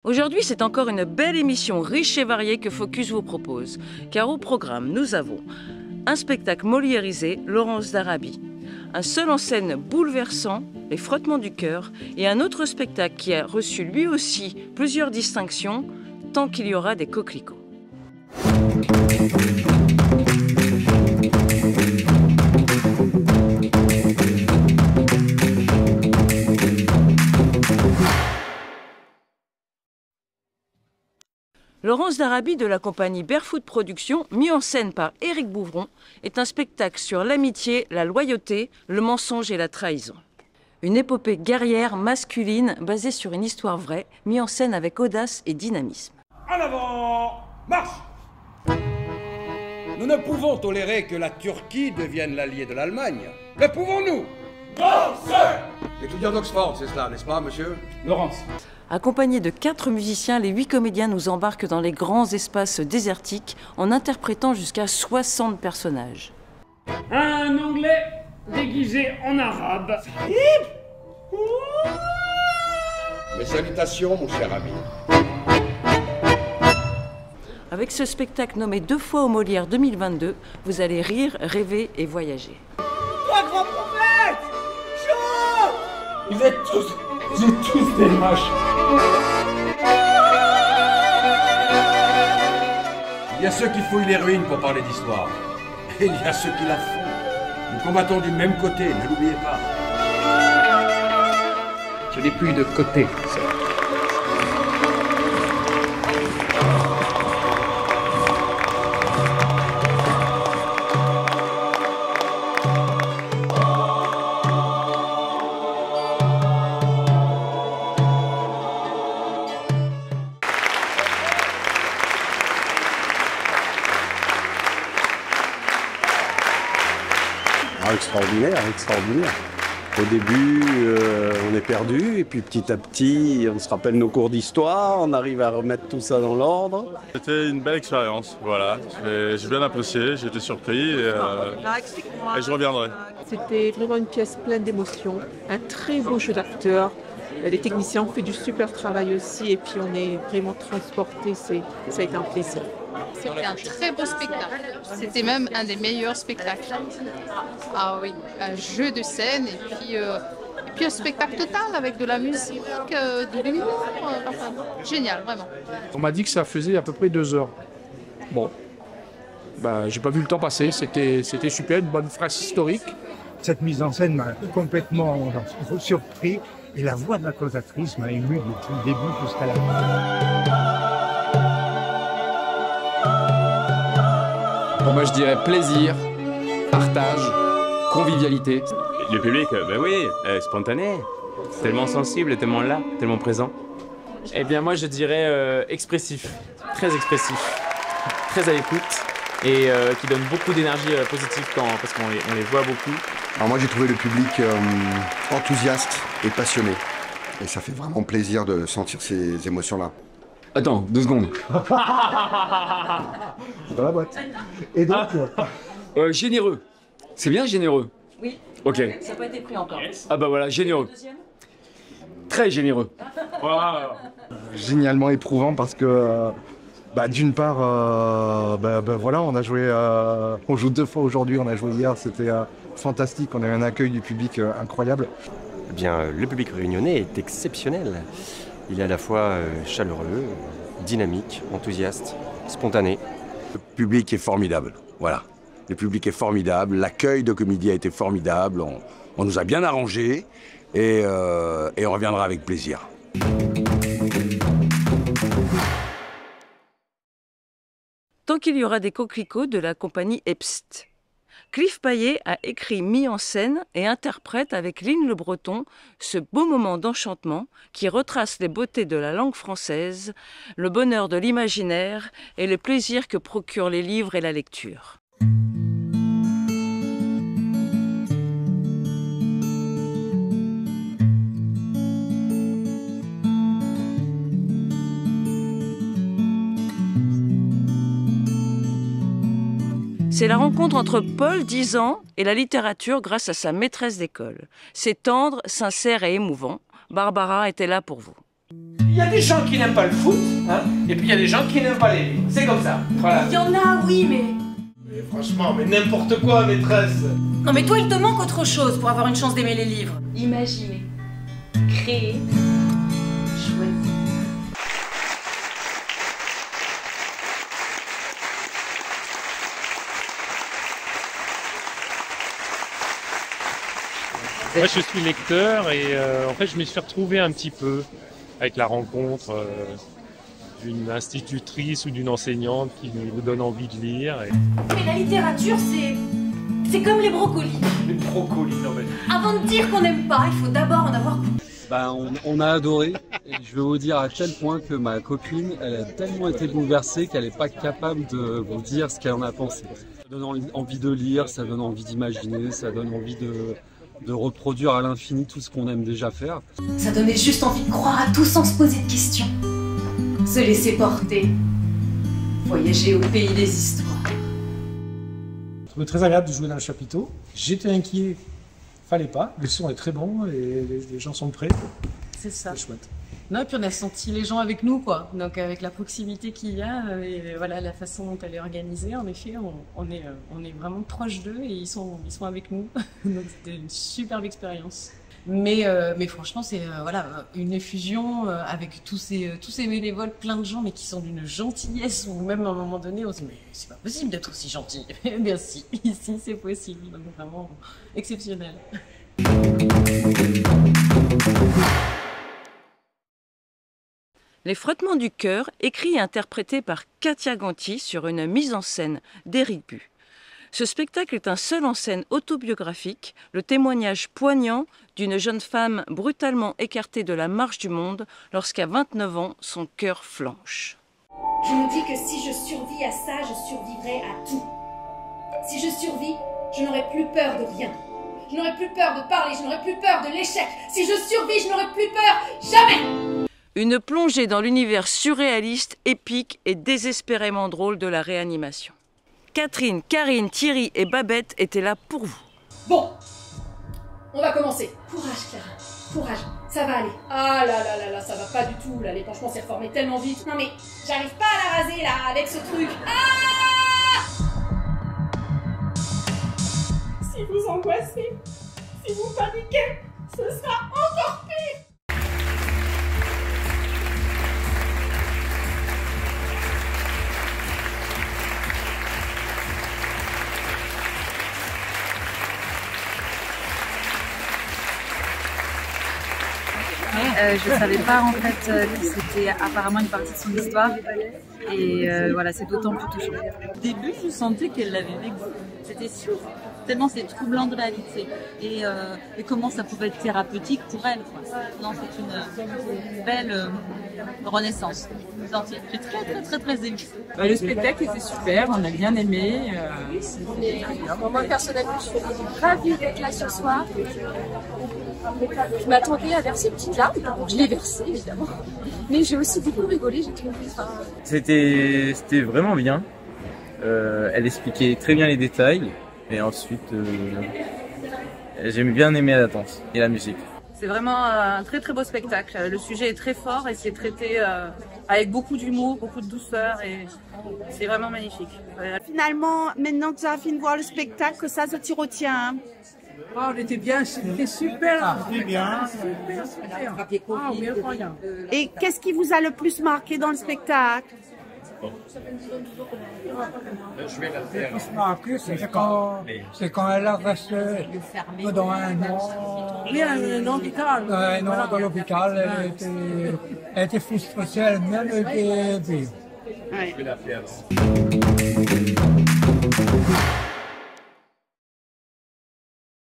Aujourd'hui, c'est encore une belle émission riche et variée que Focus vous propose. Car au programme, nous avons un spectacle moliérisé, Laurence d'Arabie, un seul en scène bouleversant, Les frottements du cœur, et un autre spectacle qui a reçu lui aussi plusieurs distinctions, Tant qu'il y aura des coquelicots. Laurence d'Arabie de la compagnie Barefoot Productions, mis en scène par Éric Bouvron, est un spectacle sur l'amitié, la loyauté, le mensonge et la trahison. Une épopée guerrière masculine basée sur une histoire vraie, mise en scène avec audace et dynamisme. En avant, marche! Nous ne pouvons tolérer que la Turquie devienne l'allié de l'Allemagne. Le pouvons-nous? Non, sir! Étudiant d'Oxford, c'est cela, n'est-ce pas, monsieur? Laurence. Accompagnés de 4 musiciens, les 8 comédiens nous embarquent dans les grands espaces désertiques en interprétant jusqu'à 60 personnages. Un Anglais déguisé en arabe. Mes salutations, mon cher ami. Avec ce spectacle nommé 2 fois au Molière 2022, vous allez rire, rêver et voyager. Toi, grand prophète! Chante! Vous êtes tous des moches. Il y a ceux qui fouillent les ruines pour parler d'histoire. Et il y a ceux qui la font. Nous combattons du même côté, ne l'oubliez pas. Je n'ai plus de côté, sir. Extraordinaire, extraordinaire. Au début, on est perdu, et puis petit à petit, on se rappelle nos cours d'histoire, on arrive à remettre tout ça dans l'ordre. C'était une belle expérience, voilà. J'ai bien apprécié, j'ai été surpris et je reviendrai. C'était vraiment une pièce pleine d'émotions, un très beau jeu d'acteurs. Les techniciens ont fait du super travail aussi et puis on est vraiment transportés, ça a été un plaisir. C'était un très beau spectacle. C'était même un des meilleurs spectacles. Ah oui, un jeu de scène et puis un spectacle total avec de la musique, de l'humour. Génial, vraiment. On m'a dit que ça faisait à peu près 2 heures. Bon, j'ai pas vu le temps passer. C'était super, une bonne phrase historique. Cette mise en scène m'a complètement surpris et la voix de la causatrice m'a ému depuis le début jusqu'à la fin. Bon, moi je dirais plaisir, partage, convivialité. Le public, oui, spontané, tellement sensible, tellement là, tellement présent. Eh bien moi je dirais expressif, très à l'écoute et qui donne beaucoup d'énergie positive parce qu'on les voit beaucoup. Alors moi j'ai trouvé le public enthousiaste et passionné et ça fait vraiment plaisir de sentir ces émotions-là. Attends, 2 secondes. Dans la boîte. Et donc généreux. C'est bien généreux? Oui. Ok. Ça n'a pas été pris encore. Ah bah voilà, généreux. Très généreux. Wow. Génialement éprouvant parce que d'une part, voilà, on a joué, on joue 2 fois aujourd'hui, on a joué hier, c'était fantastique, on a eu un accueil du public incroyable. Eh bien, le public réunionnais est exceptionnel. Il est à la fois chaleureux, dynamique, enthousiaste, spontané. Le public est formidable, voilà. Le public est formidable, l'accueil de Comédie a été formidable, on nous a bien arrangés et on reviendra avec plaisir. Tant qu'il y aura des coquelicots de la compagnie Epst. Cliff Paillet a écrit, mis en scène et interprète avec Line Le Breton ce beau moment d'enchantement qui retrace les beautés de la langue française, le bonheur de l'imaginaire et le plaisir que procurent les livres et la lecture. C'est la rencontre entre Paul, 10 ans, et la littérature grâce à sa maîtresse d'école. C'est tendre, sincère et émouvant. Barbara était là pour vous. Il y a des gens qui n'aiment pas le foot, hein, et puis il y a des gens qui n'aiment pas les livres. C'est comme ça. Voilà. Il y en a, oui, mais... Mais franchement, mais n'importe quoi, maîtresse. Non mais toi, il te manque autre chose pour avoir une chance d'aimer les livres. Imaginez, créer, choisir. Moi, je suis lecteur et en fait, je me suis retrouvé un petit peu avec la rencontre d'une institutrice ou d'une enseignante qui nous donne envie de lire. Mais la littérature, c'est comme les brocolis. Les brocolis, non mais... Avant de dire qu'on n'aime pas, il faut d'abord en avoir goût. Bah, on a adoré, et je vais vous dire à tel point que ma copine, elle a tellement été bouleversée qu'elle n'est pas capable de vous dire ce qu'elle en a pensé. Ça donne envie de lire, ça donne envie d'imaginer, ça donne envie de reproduire à l'infini tout ce qu'on aime déjà faire. Ça donnait juste envie de croire à tout sans se poser de questions. Se laisser porter, voyager au pays des histoires. Je trouvais très agréable de jouer dans le chapiteau. J'étais inquiet, fallait pas. Le son est très bon et les gens sont prêts. C'est ça. C'est chouette. Non, et puis on a senti les gens avec nous, quoi. Donc avec la proximité qu'il y a et voilà la façon dont elle est organisée, en effet, on est vraiment proche d'eux et ils sont avec nous. Donc c'était une superbe expérience. Mais franchement, c'est voilà une effusion avec tous ces bénévoles, plein de gens, mais qui sont d'une gentillesse ou même à un moment donné, on se dit mais c'est pas possible d'être aussi gentil. Eh bien si, ici c'est possible, donc vraiment exceptionnel. Les frottements du cœur, écrit et interprété par Katia Ganti sur une mise en scène d'Éric Bu. Ce spectacle est un seul en scène autobiographique, le témoignage poignant d'une jeune femme brutalement écartée de la marche du monde lorsqu'à 29 ans, son cœur flanche. Je me dis que si je survis à ça, je survivrai à tout. Si je survis, je n'aurai plus peur de rien. Je n'aurai plus peur de parler, je n'aurai plus peur de l'échec. Si je survis, je n'aurai plus peur, jamais! Une plongée dans l'univers surréaliste, épique et désespérément drôle de la réanimation. Catherine, Karine, Thierry et Babette étaient là pour vous. Bon, on va commencer. Courage Clara, courage, ça va aller. Ah là là là là, ça va pas du tout là, l'épanchement s'est reformé tellement vite. Non mais, j'arrive pas à la raser là, avec ce truc. Ah! Si vous angoissez, si vous paniquez, ce sera encore pire. Je savais pas en fait que c'était apparemment une partie de son histoire et voilà, c'est d'autant plus touchant. Au début, je sentais qu'elle l'avait vécu. C'était sûr. Tellement c'est troublant de réalité. Et comment ça pouvait être thérapeutique pour elle, quoi. Non, c'est une belle renaissance. J'ai très ému. Le spectacle était super, on a bien aimé. Moi personnellement, je suis ravie d'être là ce soir. Je m'attendais à verser une petite larme, je l'ai versée évidemment. Mais j'ai aussi beaucoup rigolé, j'ai trouvé ça. C'était vraiment bien. Elle expliquait très bien les détails. Et ensuite, j'ai bien aimé la danse et la musique. C'est vraiment un très beau spectacle. Le sujet est très fort et c'est traité avec beaucoup d'humour, beaucoup de douceur et c'est vraiment magnifique. Finalement, maintenant que tu as fini de voir le spectacle, que ça te retient. Hein. Oh, on était bien, c'était super. C'était bien. Et qu'est-ce qui vous a le plus marqué dans le spectacle? Je vais la faire. Ce qui m'a marqué, c'est quand elle a resté dans un an. Oui, un hôpital. Un an dans l'hôpital, elle était frustrée elle-même et puis. Je vais la faire.